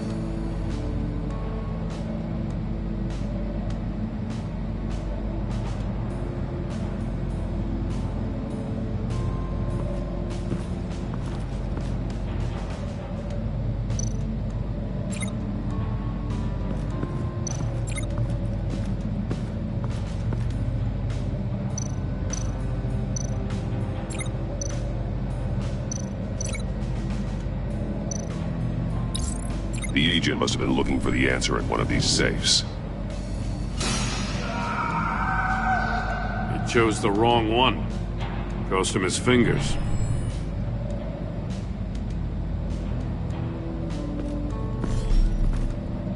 The agent must have been looking for the answer in one of these safes. He chose the wrong one. Cost him his fingers.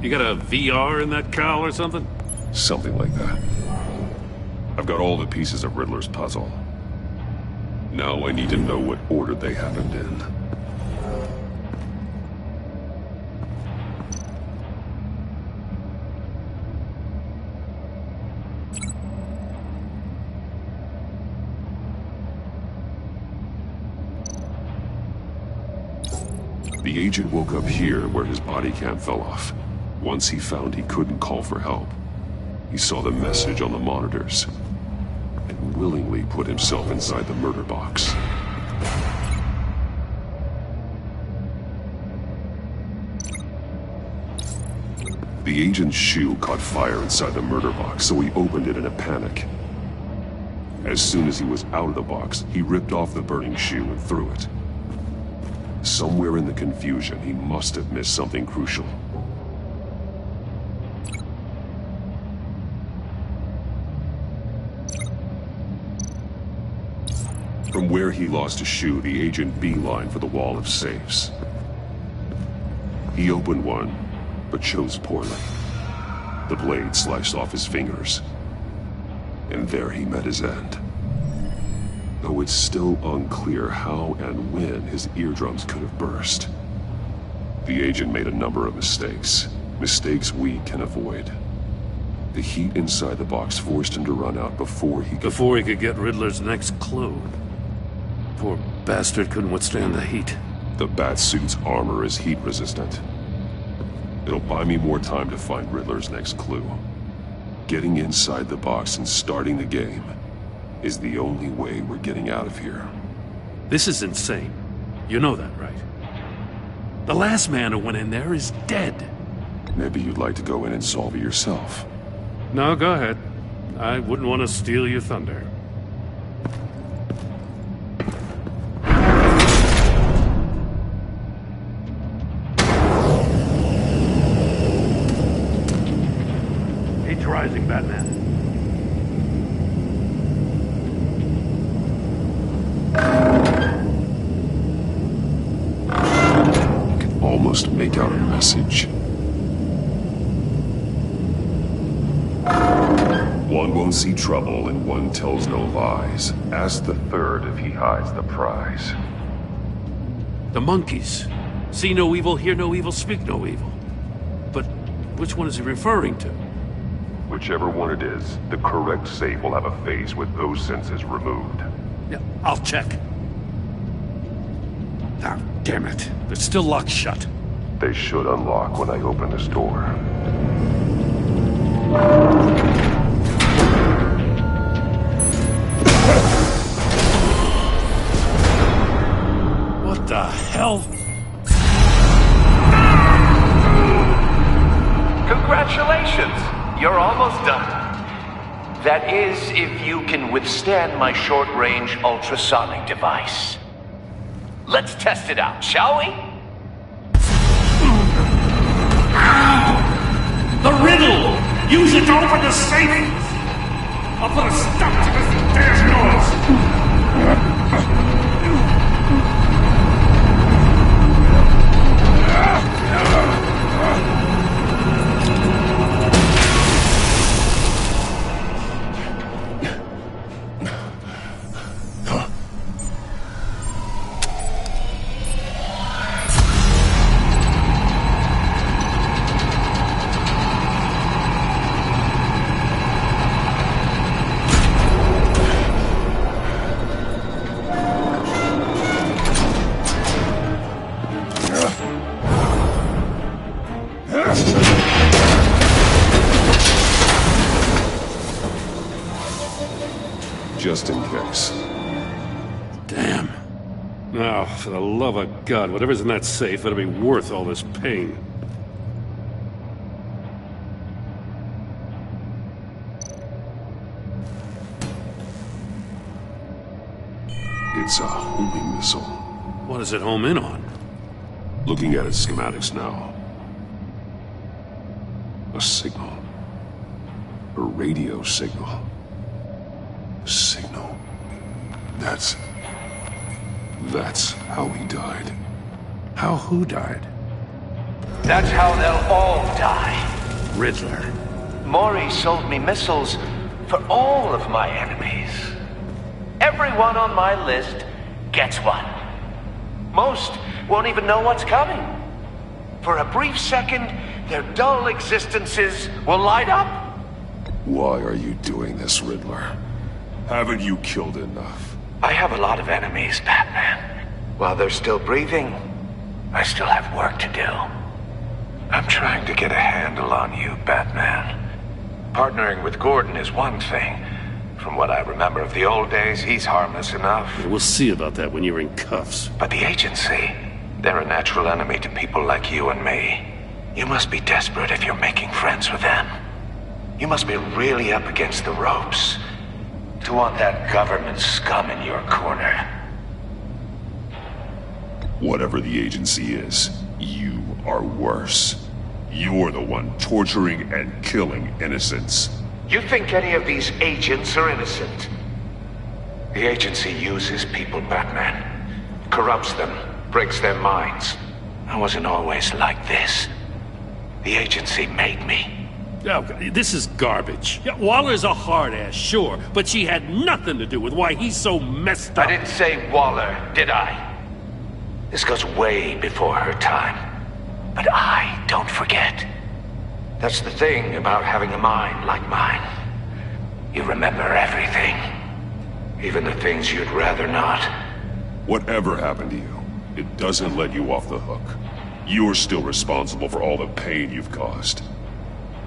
You got a VR in that cowl or something? Something like that. I've got all the pieces of Riddler's puzzle. Now I need to know what order they happened in. The agent woke up here where his body cam fell off. Once he found he couldn't call for help, he saw the message on the monitors and willingly put himself inside the murder box. The agent's shoe caught fire inside the murder box, so he opened it in a panic. As soon as he was out of the box, he ripped off the burning shoe and threw it. Somewhere in the confusion, he must have missed something crucial. From where he lost a shoe, the agent beelined for the wall of safes. He opened one, but chose poorly. The blade sliced off his fingers, and there he met his end. Though it's still unclear how and when his eardrums could have burst. The agent made a number of mistakes. Mistakes we can avoid. The heat inside the box forced him to run out before he could get Riddler's next clue. Poor bastard couldn't withstand the heat. The Batsuit's armor is heat resistant. It'll buy me more time to find Riddler's next clue. Getting inside the box and starting the game is the only way we're getting out of here. This is insane. You know that, right? The last man who went in there is dead. Maybe you'd like to go in and solve it yourself. No, go ahead. I wouldn't want to steal your thunder. Heat's rising, Batman. Almost make out a message. One won't see trouble and one tells no lies. Ask the third if he hides the prize. The monkeys. See no evil, hear no evil, speak no evil. But which one is he referring to? Whichever one it is, the correct safe will have a face with those senses removed. Yeah, I'll check. Ah, damn it. They're still locked shut. They should unlock when I open this door. What the hell? Congratulations! You're almost done. That is, if you can withstand my short-range ultrasonic device. Let's test it out, shall we? The riddle! Use it to open the safe! I'll put a stop to this damn noise! Just in case. Damn. Now, for the love of God, whatever's in that safe, it'll be worth all this pain. It's a homing missile. What does it home in on? Looking at its schematics now. A signal. A radio signal. Signal. That's how he died. How who died? That's how they'll all die. Riddler. Maury sold me missiles for all of my enemies. Everyone on my list gets one. Most won't even know what's coming. For a brief second, their dull existences will light up. Why are you doing this, Riddler? Haven't you killed enough? I have a lot of enemies, Batman. While they're still breathing, I still have work to do. I'm trying to get a handle on you, Batman. Partnering with Gordon is one thing. From what I remember of the old days, he's harmless enough. We'll see about that when you're in cuffs. But the agency, they're a natural enemy to people like you and me. You must be desperate if you're making friends with them. You must be really up against the ropes to want that government scum in your corner. Whatever the agency is, you are worse. You're the one torturing and killing innocents. You think any of these agents are innocent? The agency uses people, Batman. Corrupts them, breaks their minds. I wasn't always like this. The agency made me. Oh, this is garbage. Yeah, Waller's a hard-ass, sure, but she had nothing to do with why he's so messed up. I didn't say Waller, did I? This goes way before her time. But I don't forget. That's the thing about having a mind like mine. You remember everything. Even the things you'd rather not. Whatever happened to you, it doesn't let you off the hook. You're still responsible for all the pain you've caused.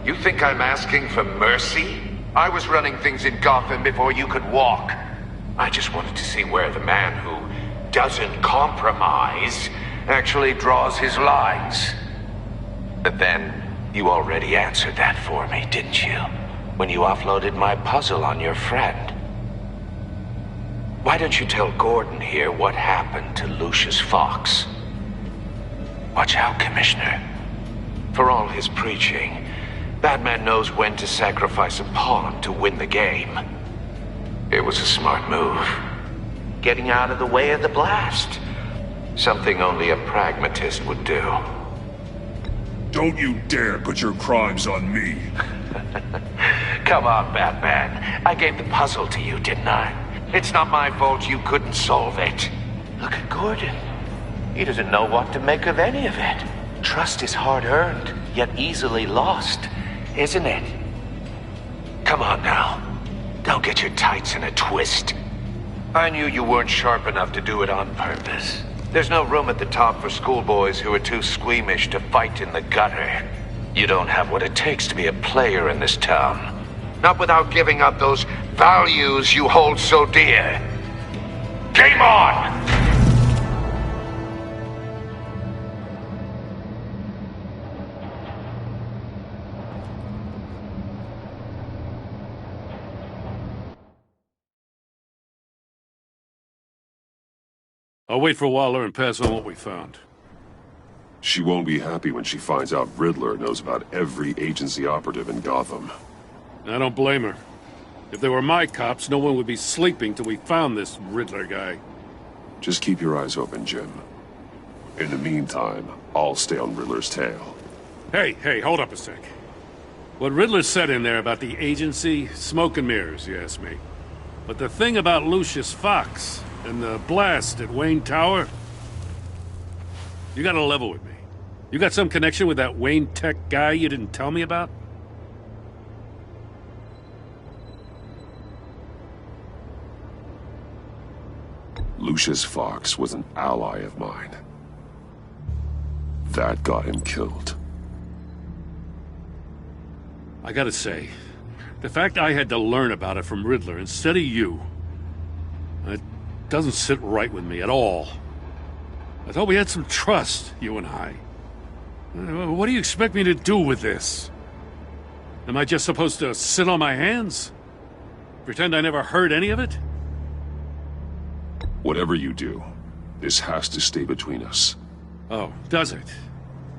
You think I'm asking for mercy? I was running things in Gotham before you could walk. I just wanted to see where the man who doesn't compromise actually draws his lines. But then, you already answered that for me, didn't you? When you offloaded my puzzle on your friend. Why don't you tell Gordon here what happened to Lucius Fox? Watch out, Commissioner. For all his preaching, Batman knows when to sacrifice a pawn to win the game. It was a smart move. Getting out of the way of the blast. Something only a pragmatist would do. Don't you dare put your crimes on me. Come on, Batman. I gave the puzzle to you, didn't I? It's not my fault you couldn't solve it. Look at Gordon. He doesn't know what to make of any of it. Trust is hard-earned, yet easily lost, isn't it? Come on now. Don't get your tights in a twist. I knew you weren't sharp enough to do it on purpose. There's no room at the top for schoolboys who are too squeamish to fight in the gutter. You don't have what it takes to be a player in this town. Not without giving up those values you hold so dear. Game on! I'll wait for Waller and pass on what we found. She won't be happy when she finds out Riddler knows about every agency operative in Gotham. I don't blame her. If they were my cops, no one would be sleeping till we found this Riddler guy. Just keep your eyes open, Jim. In the meantime, I'll stay on Riddler's tail. Hey, hold up a sec. What Riddler said in there about the agency, smoke and mirrors, you ask me. But the thing about Lucius Fox and the blast at Wayne Tower, you gotta level with me. You got some connection with that Wayne Tech guy you didn't tell me about? Lucius Fox was an ally of mine. That got him killed. I gotta say, the fact I had to learn about it from Riddler instead of you, it doesn't sit right with me at all. I thought we had some trust, you and I. What do you expect me to do with this? Am I just supposed to sit on my hands? Pretend I never heard any of it? Whatever you do, this has to stay between us. Oh, does it?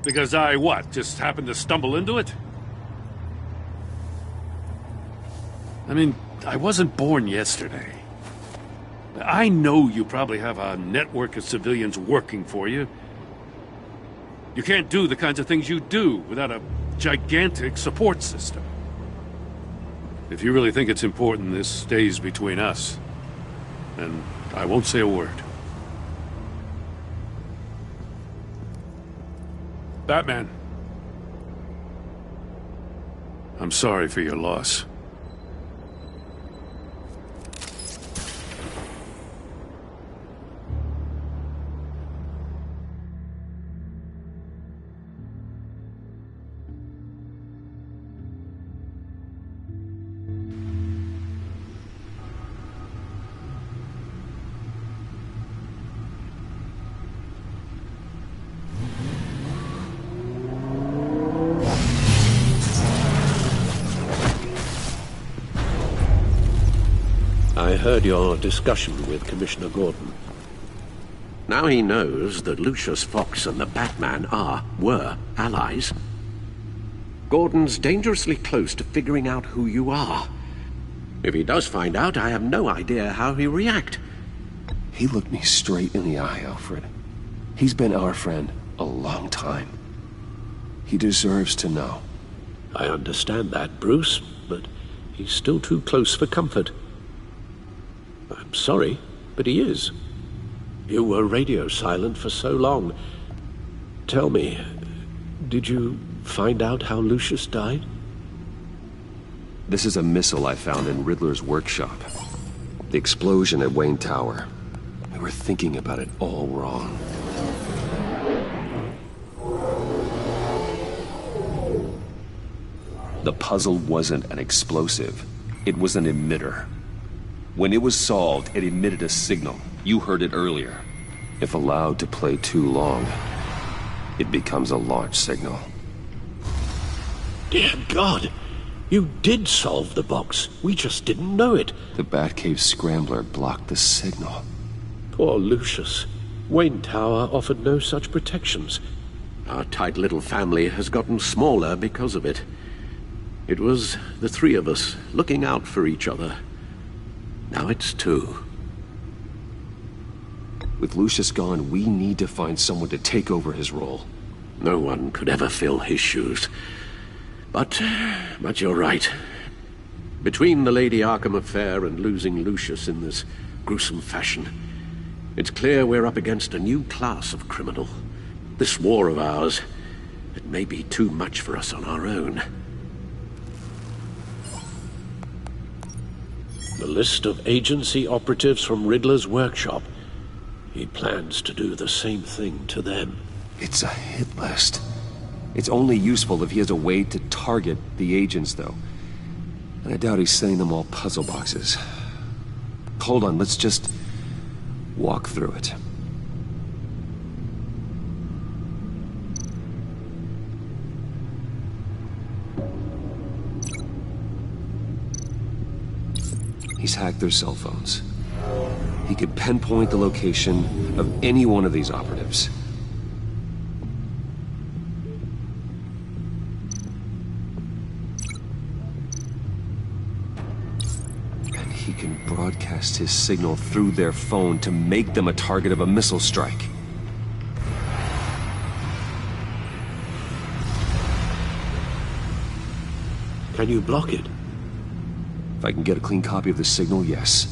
Because I, what, just happened to stumble into it? I mean, I wasn't born yesterday. I know you probably have a network of civilians working for you. You can't do the kinds of things you do without a gigantic support system. If you really think it's important this stays between us, then I won't say a word. Batman. I'm sorry for your loss. heard your discussion with Commissioner Gordon. Now he knows that Lucius Fox and the Batman were allies. Gordon's dangerously close to figuring out who you are. If he does find out, I have no idea how he'll react. He looked me straight in the eye, Alfred. He's been our friend a long time. He deserves to know. I understand that, Bruce, but he's still too close for comfort. I'm sorry, but he is. You were radio silent for so long. Tell me, did you find out how Lucius died? This is a missile I found in Riddler's workshop. The explosion at Wayne Tower. We were thinking about it all wrong. The puzzle wasn't an explosive. It was an emitter. When it was solved, it emitted a signal. You heard it earlier. If allowed to play too long, it becomes a launch signal. Dear God! You did solve the box. We just didn't know it. The Batcave scrambler blocked the signal. Poor Lucius. Wayne Tower offered no such protections. Our tight little family has gotten smaller because of it. It was the three of us looking out for each other. Now it's two. With Lucius gone, we need to find someone to take over his role. No one could ever fill his shoes. But you're right. Between the Lady Arkham affair and losing Lucius in this gruesome fashion, it's clear we're up against a new class of criminal. This war of ours, it may be too much for us on our own. The list of agency operatives from Riddler's workshop. He plans to do the same thing to them. It's a hit list. It's only useful if he has a way to target the agents, though. And I doubt he's sending them all puzzle boxes. Hold on, let's just walk through it. He's hacked their cell phones. He could pinpoint the location of any one of these operatives. And he can broadcast his signal through their phone to make them a target of a missile strike. Can you block it? If I can get a clean copy of the signal, yes.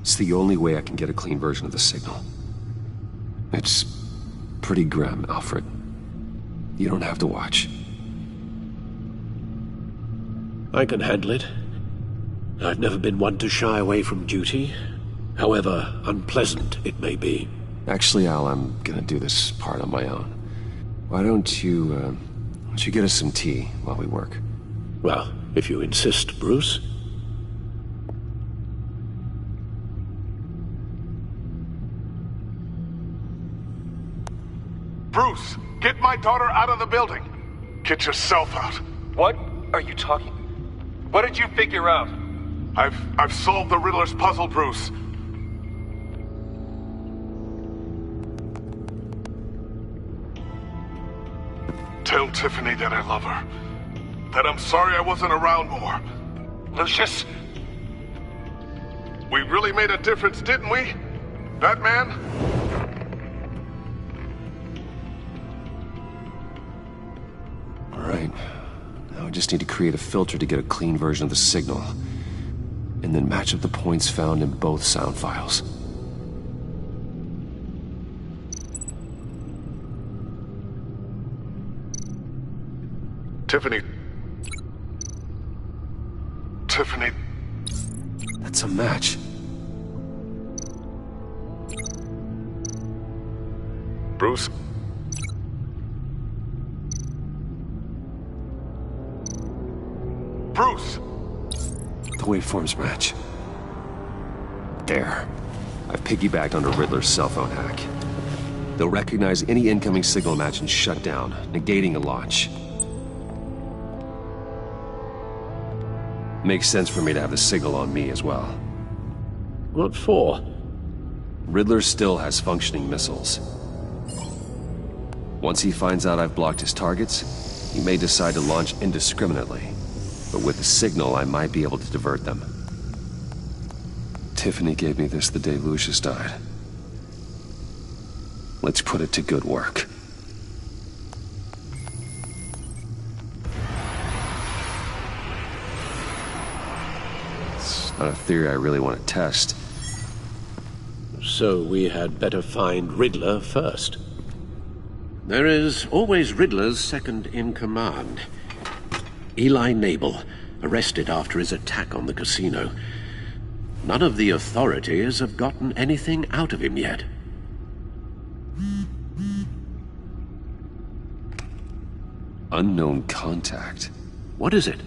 It's the only way I can get a clean version of the signal. It's pretty grim, Alfred. You don't have to watch. I can handle it. I've never been one to shy away from duty, however unpleasant it may be. Actually, Al, I'm gonna do this part on my own. Why don't you get us some tea while we work? Well, if you insist, Bruce. Bruce, get my daughter out of the building. Get yourself out. What are you talking? What did you figure out? I've solved the Riddler's puzzle, Bruce. Tell Tiffany that I love her. That I'm sorry I wasn't around more. Lucius? We really made a difference, didn't we? Batman? All right. Now I just need to create a filter to get a clean version of the signal. And then match up the points found in both sound files. Tiffany. That's a match. Bruce? Bruce! The waveforms match. There. I've piggybacked onto Riddler's cell phone hack. They'll recognize any incoming signal match and shut down, negating a launch. Makes sense for me to have the signal on me as well. What for? Riddler still has functioning missiles. Once he finds out I've blocked his targets, he may decide to launch indiscriminately. But with the signal, I might be able to divert them. Tiffany gave me this the day Lucius died. Let's put it to good work. It's not a theory I really want to test. So we had better find Riddler first. There is always Riddler's second in command. Eli Nabel, arrested after his attack on the casino. None of the authorities have gotten anything out of him yet. Unknown contact. What is it?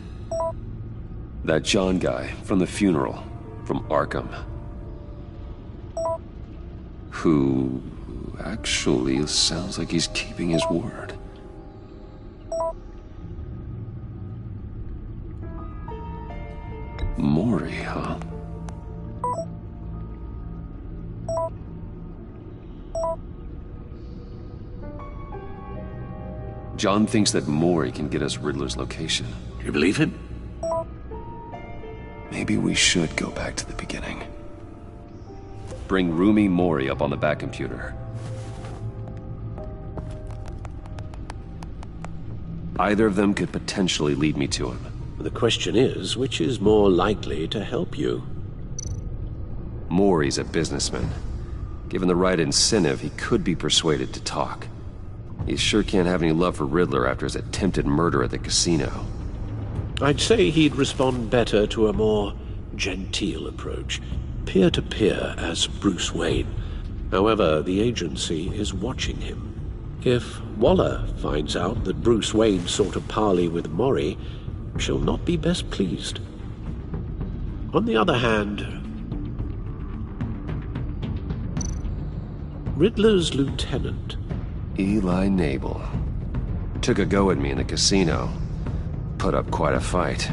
That John guy from the funeral, from Arkham. Who actually sounds like he's keeping his word. Maury, huh? John thinks that Maury can get us Riddler's location. Do you believe him? Maybe we should go back to the beginning. Bring Rumi Maury up on the back computer. Either of them could potentially lead me to him. The question is, which is more likely to help you? Maury's a businessman. Given the right incentive, he could be persuaded to talk. He sure can't have any love for Riddler after his attempted murder at the casino. I'd say he'd respond better to a more genteel approach. Peer-to-peer as Bruce Wayne. However, the agency is watching him. If Waller finds out that Bruce Wayne sought a parley with Maury, she'll not be best pleased. On the other hand, Riddler's lieutenant, Eli Nabel, took a go at me in the casino. Put up quite a fight.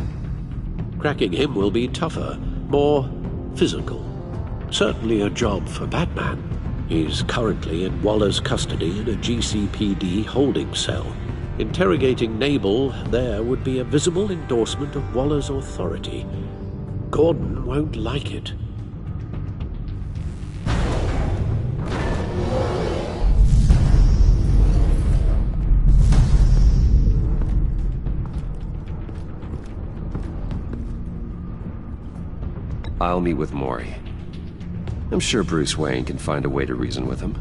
Cracking him will be tougher, more physical. Certainly a job for Batman. He's currently in Waller's custody in a GCPD holding cell. Interrogating Nabel there would be a visible endorsement of Waller's authority. Gordon won't like it. I'll meet with Maury. I'm sure Bruce Wayne can find a way to reason with him.